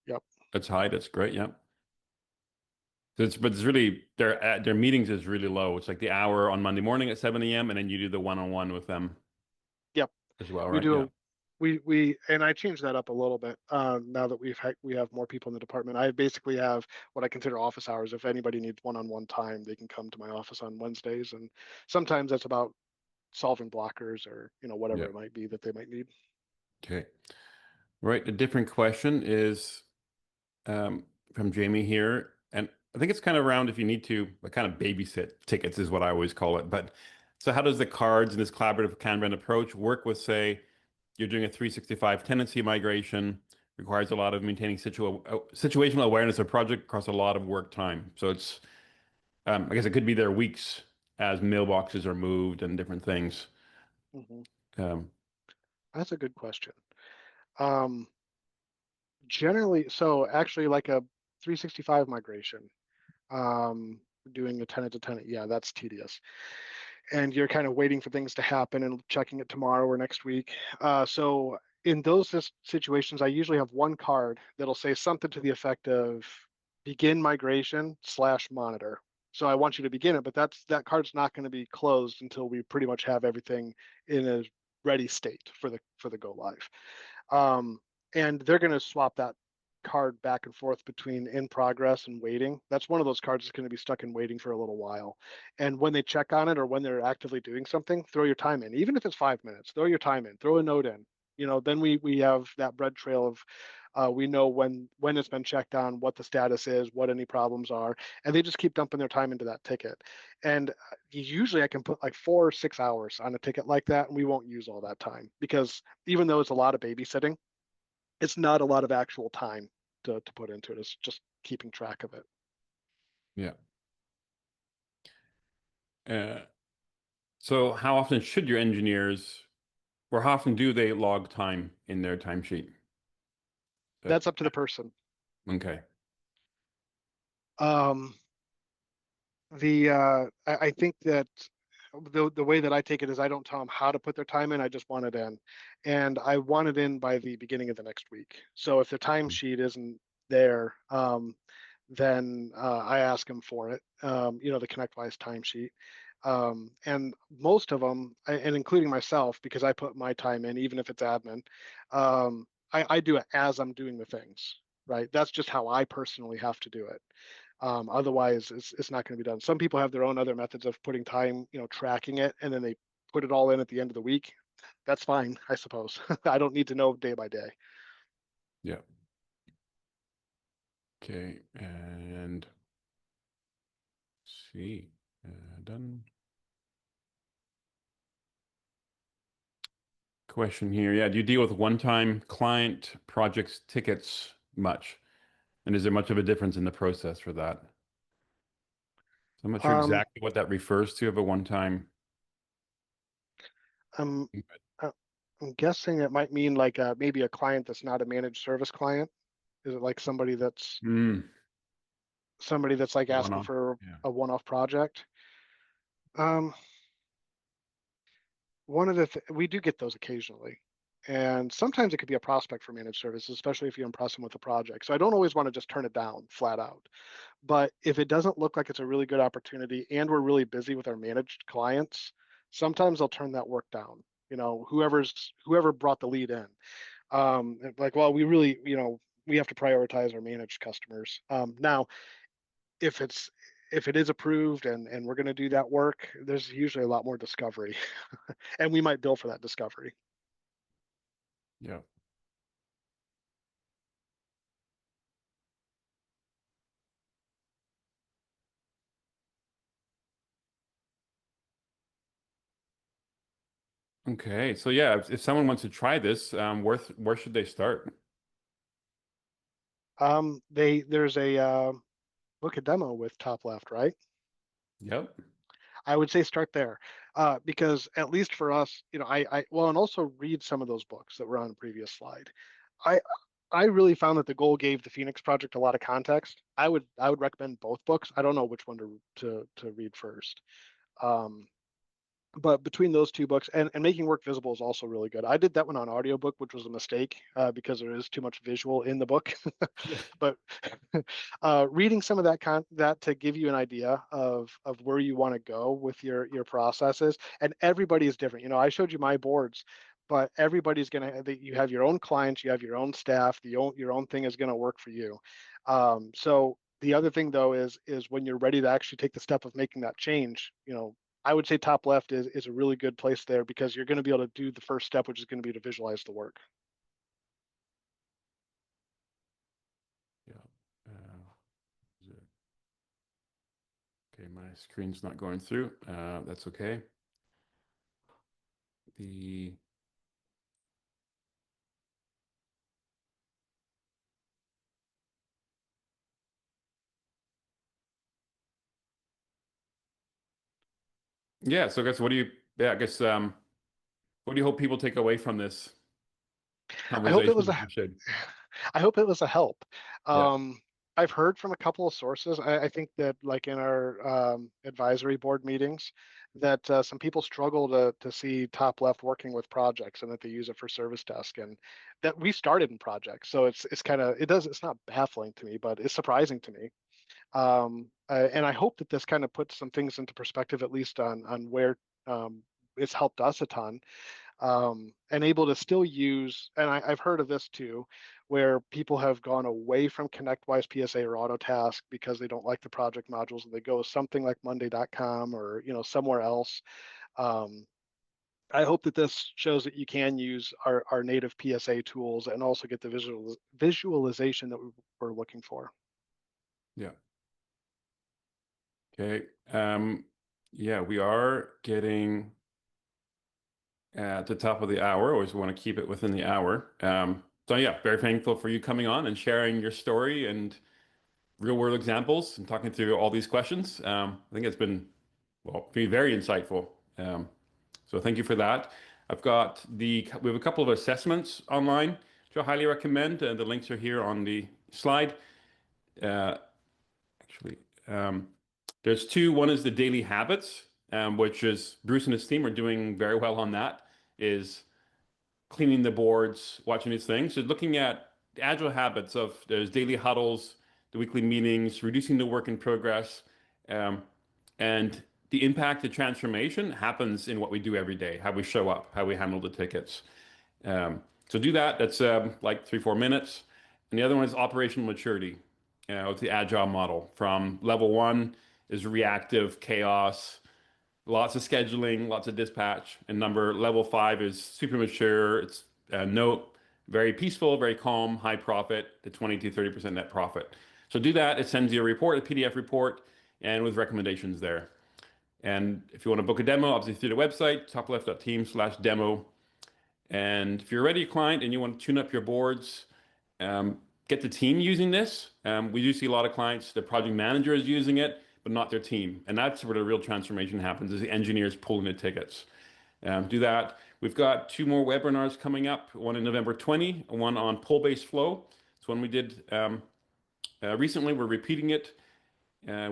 Speaker 2: Yep.
Speaker 1: that's high. That's great. Yeah. But it's really their meetings is really low. It's like the hour on Monday morning at 7 a.m. and then you do the one-on-one with them
Speaker 2: Yep.
Speaker 1: as well,
Speaker 2: We
Speaker 1: right?
Speaker 2: do
Speaker 1: Yeah.
Speaker 2: a and I changed that up a little bit now that we have more people in the department. I basically have what I consider office hours. If anybody needs one-on-one time, they can come to my office on Wednesdays, and sometimes that's about solving blockers or whatever
Speaker 1: Yeah.
Speaker 2: it might be that they might need.
Speaker 1: Okay. Right. A different question is um, from Jamie here. And I think it's kind of around if you need to, like kind of babysit tickets is what I always call it. But so how does the cards and this collaborative Kanban approach work with, say, you're doing a 365 tenancy migration, requires a lot of maintaining situational awareness of project across a lot of work time. So it's, I guess it could be there weeks as mailboxes are moved and different things.
Speaker 2: Hmm.
Speaker 1: Um,
Speaker 2: That's a good question. Um, Generally, so actually, like a 365 migration, um, doing a tenant to tenant, yeah, that's tedious. And you're kind of waiting for things to happen and checking it tomorrow or next week. So in those situations, I usually have one card that'll say something to the effect of begin migration / monitor. So I want you to begin it, but that card's not going to be closed until we pretty much have everything in a ready state for the go live. Um, and they're going to swap that card back and forth between in progress and waiting. That's one of those cards that's going to be stuck in waiting for a little while. And when they check on it or when they're actively doing something, throw your time in. Even if it's 5 minutes, throw your time in, throw a note in. Then we have that bread trail of we know when it's been checked on, what the status is, what any problems are, and they just keep dumping their time into that ticket. And usually I can put like 4 or 6 hours on a ticket like that, and we won't use all that time because even though it's a lot of babysitting, it's not a lot of actual time to put into it. It's just keeping track of it.
Speaker 1: yeah. Uh, so how often should your engineers, or how often do they log time in their timesheet? Uh,
Speaker 2: That's up to the person.
Speaker 1: okay.
Speaker 2: Um, I think that the way that I take it is I don't tell them how to put their time in. I just want it in, and I want it in by the beginning of the next week. So if the timesheet isn't there, then I ask them for it. The ConnectWise timesheet. And most of them, and including myself, because I put my time in, even if it's admin, I do it as I'm doing the things, right? That's just how I personally have to do it. Otherwise, it's not going to be done. Some people have their own other methods of putting time, tracking it, and then they put it all in at the end of the week. That's fine, I suppose. I don't need to know day by day.
Speaker 1: Yeah. Okay. And let's see. Done. Question here. Yeah. Do you deal with one-time client projects tickets much? And is there much of a difference in the process for that? So I'm not sure
Speaker 2: Um,
Speaker 1: exactly what that refers to of a one-time.
Speaker 2: I'm uh, I'm guessing it might mean like maybe a client that's not a managed service client. Is it like
Speaker 1: Mm,
Speaker 2: somebody that's like asking
Speaker 1: one-off.
Speaker 2: for
Speaker 1: Yeah.
Speaker 2: a one-off project? Um, One of the we do get those occasionally, and sometimes it could be a prospect for managed services, especially if you impress them with a project. So I don't always want to just turn it down flat out, But if it doesn't look like it's a really good opportunity and we're really busy with our managed clients, sometimes I'll turn that work down. Whoever brought the lead in. Like, well, we really, we have to prioritize our managed customers. Now, if it's if it is approved and we're going to do that work, there's usually a lot more discovery, and we might bill for that discovery.
Speaker 1: Yeah. Okay, so yeah, if someone wants to try this, where should they start?
Speaker 2: There's a book a demo with TopLeft, right?
Speaker 1: Yep.
Speaker 2: I would say start there, because at least for us, well, and also read some of those books that were on the previous slide. I I really found that the goal gave the Phoenix Project a lot of context. I would recommend both books. I don't know which one to read first. Um, but between those two books and making work visible is also really good. I did that one on audiobook, which was a mistake, because there is too much visual in the book.
Speaker 1: Yeah.
Speaker 2: But reading some of that to give you an idea of where you want to go with your processes. And everybody is different. I showed you my boards, but everybody's gonna you have your own clients, you have your own staff, your own thing is gonna work for you. So the other thing though is when you're ready to actually take the step of making that change, I would say TopLeft is a really good place there, because you're going to be able to do the first step, which is going to be to visualize the work.
Speaker 1: Yeah. Is it- Okay, my screen's not going through. That's okay. The Yeah, so I guess I guess what do you hope people take away from this
Speaker 2: I hope it was
Speaker 1: conversation?
Speaker 2: a
Speaker 1: You should.
Speaker 2: I hope it was a help.
Speaker 1: Yeah.
Speaker 2: I've heard from a couple of sources. I think that, like in our advisory board meetings, that some people struggle to see TopLeft working with projects, and that they use it for service desk, and that we started in projects. So it's kind of it's not baffling to me, but it's surprising to me. And I hope that this kind of puts some things into perspective, at least on where it's helped us a ton, and able to still use. And I've heard of this too, where people have gone away from ConnectWise PSA or Autotask because they don't like the project modules, and they go something like Monday.com or somewhere else. Um, I hope that this shows that you can use our native PSA tools and also get the visualization that we're looking for.
Speaker 1: Yeah. Okay. Yeah, we are getting at the top of the hour. Always want to keep it within the hour. So yeah, very thankful for you coming on and sharing your story and real world examples and talking through all these questions. I think it's been, well, very insightful. So thank you for that. We have a couple of assessments online, which I highly recommend. The links are here on the slide. Uh, actually, there's two. One is the daily habits, which is Bruce and his team are doing very well on that. Is cleaning the boards, watching these things. So looking at the agile habits of those daily huddles, the weekly meetings, reducing the work in progress, um, and the impact of transformation happens in what we do every day, how we show up, how we handle the tickets. So do that. That's like 3, 4 minutes. And the other one is operational maturity. It's the agile model. From level one is reactive chaos, lots of scheduling, lots of dispatch. And level 5 is super mature. It's very peaceful, very calm, high profit, the 20 to 30% net profit. So do that. It sends you a report, a PDF report, and with recommendations there. And if you want to book a demo, obviously through the website, topleft.team/demo. And if you're already a client and you want to tune up your boards, get the team using this. We do see a lot of clients, the project manager is using it, but not their team. And that's where the real transformation happens, is the engineers pulling the tickets. Do that. We've got 2 more webinars coming up, one in November 20, one on pull-based flow. It's one we did recently. We're repeating it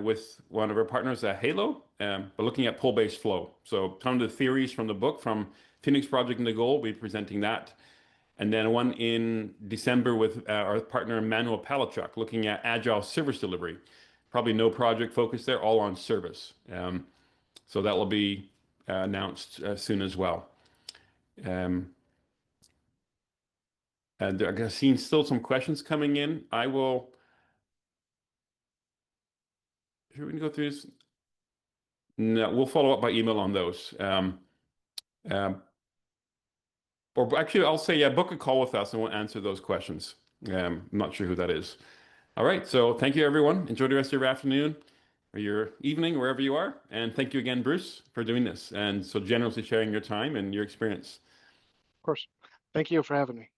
Speaker 1: with one of our partners at Halo, but looking at pull-based flow. So some of the theories from the book, from Phoenix Project and the Goal, we'll be presenting that. And then one in December with our partner Manuel Palachuk, looking at agile service delivery probably no project focus there, all on service. So that will be announced soon as well. And I've seen still some questions coming in. Should we go through this? No, we'll follow up by email on those. Or actually, I'll say, yeah, book a call with us and we'll answer those questions. I'm not sure who that is. All right, so thank you, everyone. Enjoy the rest of your afternoon or your evening, wherever you are. And thank you again, Bruce, for doing this and so generously sharing your time and your experience.
Speaker 2: Of course. Thank you for having me.